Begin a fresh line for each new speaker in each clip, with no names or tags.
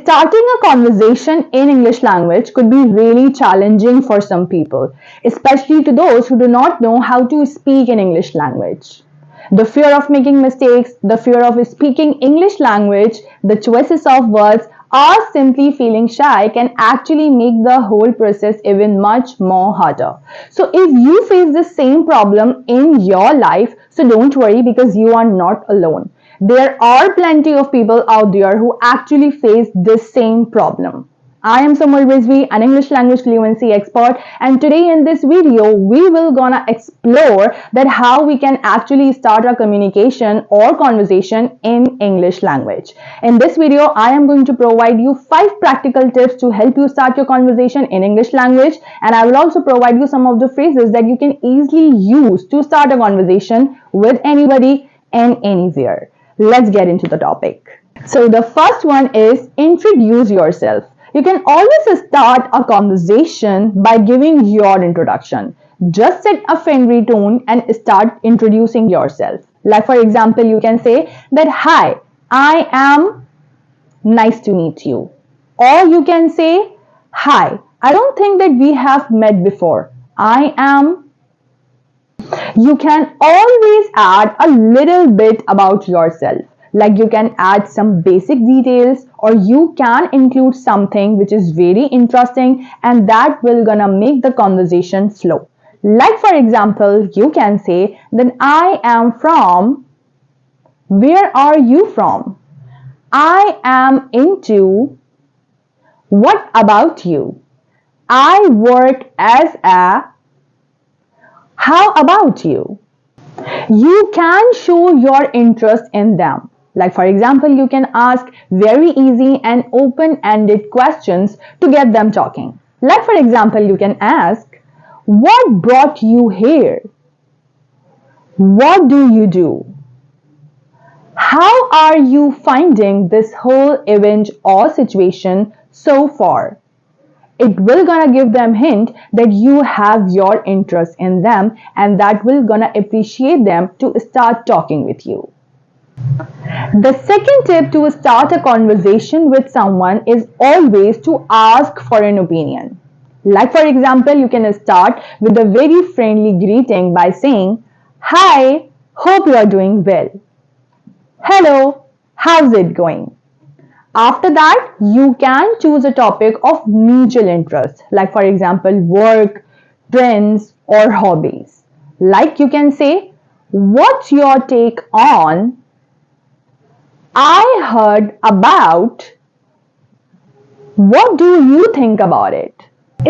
Starting a conversation in English language could be really challenging for some people, especially to those who do not know how to speak in English language. The fear of making mistakes, the fear of speaking English language, the choices of words, or simply feeling shy can actually make the whole process even much more harder. So if you face the same problem in your life, so don't worry because you are not alone. There are plenty of people out there who actually face this same problem. I am Samal Rizvi, an English language fluency expert, and today in this video we will gonna explore that how we can actually start a communication or conversation in English language. In this video, I am going to provide you 5 practical tips to help you start your conversation in English language, and I will also provide you some of the phrases that you can easily use to start a conversation with anybody and anywhere. Let's get into the topic. So the first one is introduce yourself. You can always start a conversation by giving your introduction. Just set a friendly tone and start introducing yourself. Like for example, you can say that, "Hi, I am, nice to meet you." Or you can say, "Hi, I don't think that we have met before. I am." You can always add a little bit about yourself. Like you can add some basic details, or you can include something which is very interesting and that will gonna make the conversation flow. Like for example, you can say that I am from, where are you from? I am into, what about you? I work as a, how about you? You can show your interest in them. Like for example, you can ask very easy and open-ended questions to get them talking. Like for example, you can ask, what brought you here? What do you do? How are you finding this whole event or situation so far? It will gonna give them hint that you have your interest in them, and that will gonna appreciate them to start talking with you. The second tip to start a conversation with someone is always to ask for an opinion. Like for example, you can start with a very friendly greeting by saying, "Hi, hope you are doing well." "Hello, how's it going?" After that, you can choose a topic of mutual interest, like for example, work, trends, or hobbies. Like you can say, "What's your take on? I heard about, what do you think about it?"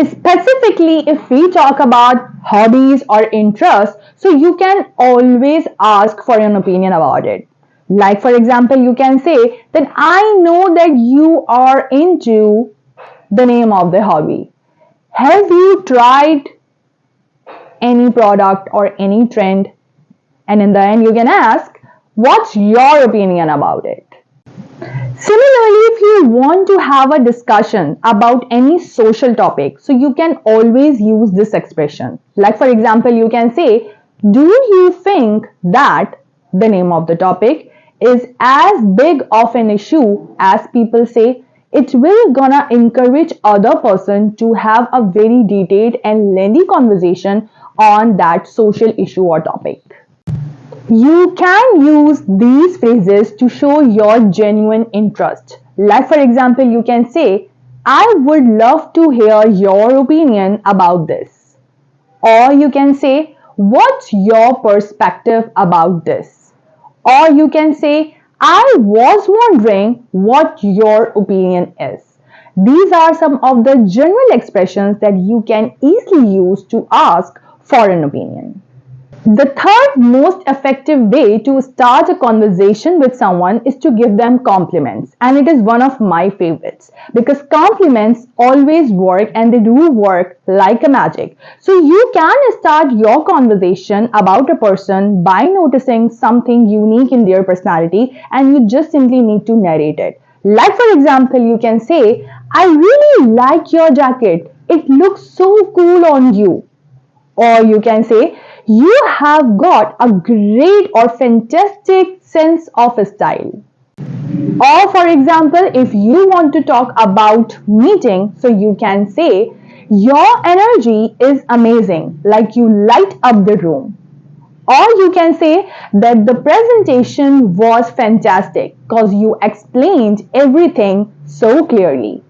Specifically, if we talk about hobbies or interests, so you can always ask for an opinion about it. Like for example, you can say that, "I know that you are into the name of the hobby. Have you tried any product or any trend?" And in the end, you can ask, "What's your opinion about it?" Similarly, if you want to have a discussion about any social topic, so you can always use this expression. Like for example, you can say, "Do you think that," the name of the topic, "is as big of an issue as people say?" It will gonna encourage other person to have a very detailed and lengthy conversation on that social issue or topic. You can use these phrases to show your genuine interest. Like for example, you can say, "I would love to hear your opinion about this." Or you can say, "What's your perspective about this?" Or you can say, "I was wondering what your opinion is." These are some of the general expressions that you can easily use to ask for an opinion. The third most effective way to start a conversation with someone is to give them compliments, and it is one of my favorites because compliments always work, and they do work like a magic. So you can start your conversation about a person by noticing something unique in their personality, and you just simply need to narrate it. Like for example, you can say, "I really like your jacket. It looks so cool on you." Or you can say, "You have got a great or fantastic sense of style." Or for example, if you want to talk about meeting, so you can say, your energy is amazing, like you light up the room. Or you can say that the presentation was fantastic because you explained everything so clearly.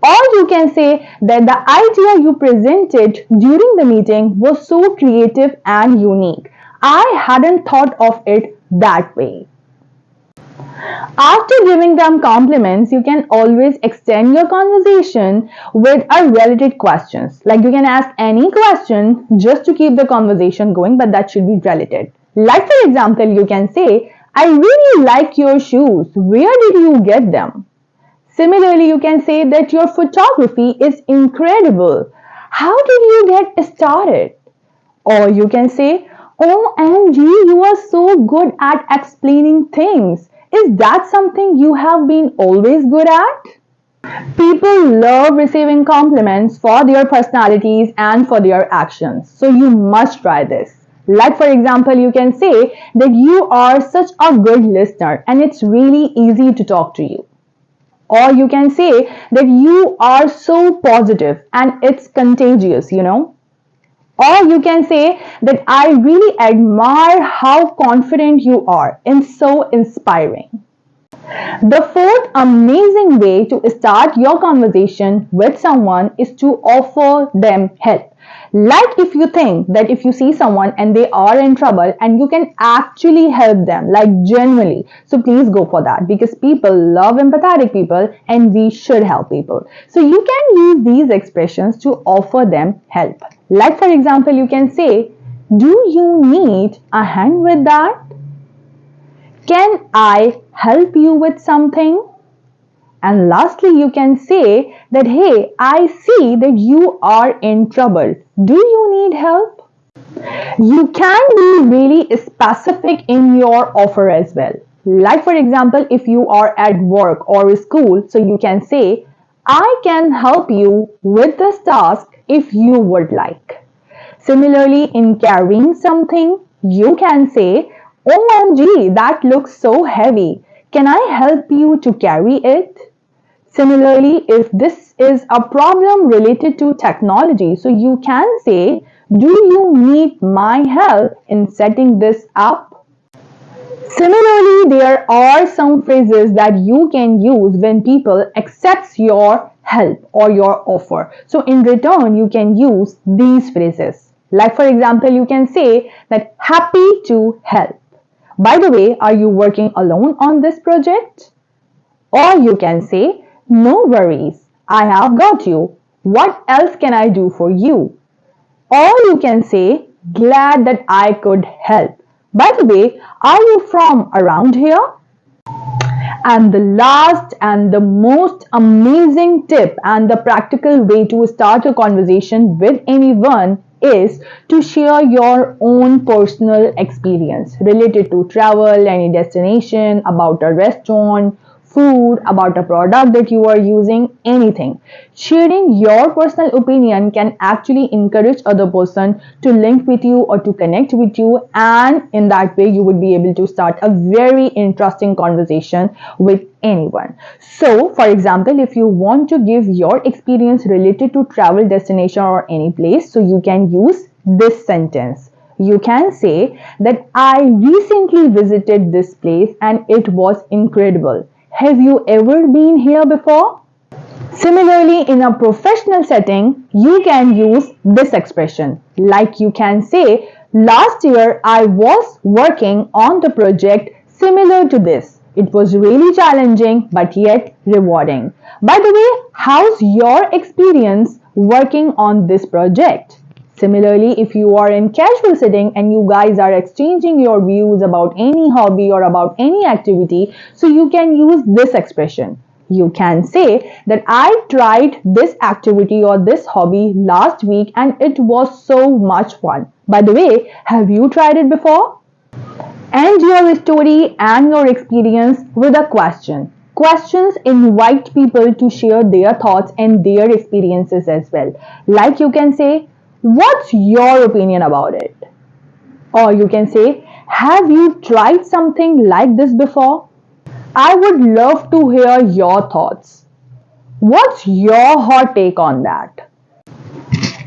Or you can say that the idea you presented during the meeting was so creative and unique. I hadn't thought of it that way. After giving them compliments, you can always extend your conversation with a related questions. Like you can ask any question just to keep the conversation going, but that should be related. Like for example, you can say, I really like your shoes. Where did you get them? Similarly, you can say that your photography is incredible. How did you get started? Or you can say, OMG, you are so good at explaining things. Is that something you have been always good at? People love receiving compliments for their personalities and for their actions. So you must try this. Like, for example, you can say that you are such a good listener and it's really easy to talk to you. Or you can say that you are so positive and it's contagious. Or you can say that I really admire how confident you are and so inspiring. The fourth amazing way to start your conversation with someone is to offer them help. Like if you think that if you see someone and they are in trouble and you can actually help them, like genuinely, so please go for that because people love empathetic people and we should help people. So you can use these expressions to offer them help. Like for example, you can say, do you need a hand with that? Can I help you with something? And lastly, you can say that, hey, I see that you are in trouble. Do you need help? You can be really specific in your offer as well. Like, for example, if you are at work or school, so you can say, I can help you with this task if you would like. Similarly, in carrying something, you can say, OMG, that looks so heavy. Can I help you to carry it? Similarly, if this is a problem related to technology, so you can say, do you need my help in setting this up? Similarly, there are some phrases that you can use when people accepts your help or your offer. So in return, you can use these phrases. Like for example, you can say that happy to help. By the way, are you working alone on this project? Or you can say, no worries, I have got you. What else can I do for you? Or you can say, glad that I could help. By the way, are you from around here? And the last and the most amazing tip and the practical way to start a conversation with anyone is to share your own personal experience related to travel, any destination, about a restaurant, food, about a product that you are using, anything. Sharing your personal opinion can actually encourage other person to link with you or to connect with you, and in that way you would be able to start a very interesting conversation with anyone. So for example, if you want to give your experience related to travel destination or any place, so you can use this sentence. You can say that I recently visited this place and it was incredible. Have you ever been here before? Similarly, in a professional setting, you can use this expression. Like you can say, last year I was working on the project similar to this. It was really challenging but yet rewarding. By the way, how's your experience working on this project? Similarly, if you are in casual setting and you guys are exchanging your views about any hobby or about any activity, so you can use this expression. You can say that I tried this activity or this hobby last week and it was so much fun. By the way, have you tried it before? End your story and your experience with a question. Questions invite people to share their thoughts and their experiences as well. Like you can say, what's your opinion about it? Or you can say, have you tried something like this before? I would love to hear your thoughts. What's your hot take on that?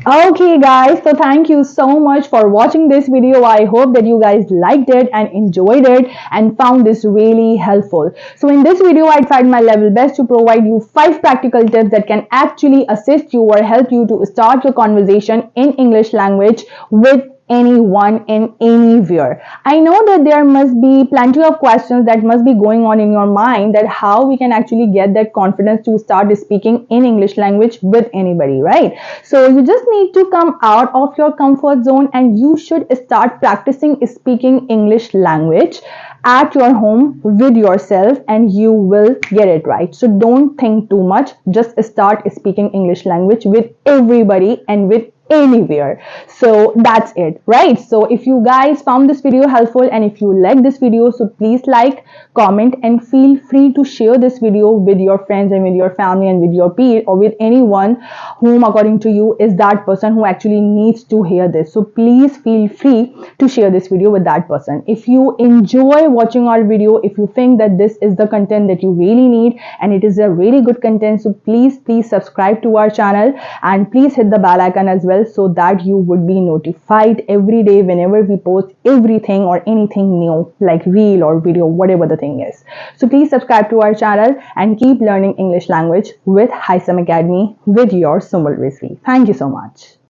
Okay guys, so thank you so much for watching this video. I hope that you guys liked it and enjoyed it and found this really helpful. So in this video, I tried my level best to provide you 5 practical tips that can actually assist you or help you to start your conversation in English language with anyone in anywhere. I know that there must be plenty of questions that must be going on in your mind, that how we can actually get that confidence to start speaking in English language with anybody, right? So you just need to come out of your comfort zone and you should start practicing speaking English language at your home with yourself, and you will get it right. So don't think too much, just start speaking English language with everybody and with anywhere. So that's it, right? So if you guys found this video helpful and if you like this video, so please like, comment, and feel free to share this video with your friends and with your family and with your peer or with anyone whom according to you is that person who actually needs to hear this. So please feel free to share this video with that person. If you enjoy watching our video, if you think that this is the content that you really need and it is a really good content, so please subscribe to our channel and please hit the bell icon as well, so that you would be notified every day whenever we post everything or anything new, like reel or video, whatever the thing is. So please subscribe to our channel and keep learning English language with Hisam Academy with your Sumal Rizvi. Thank you so much.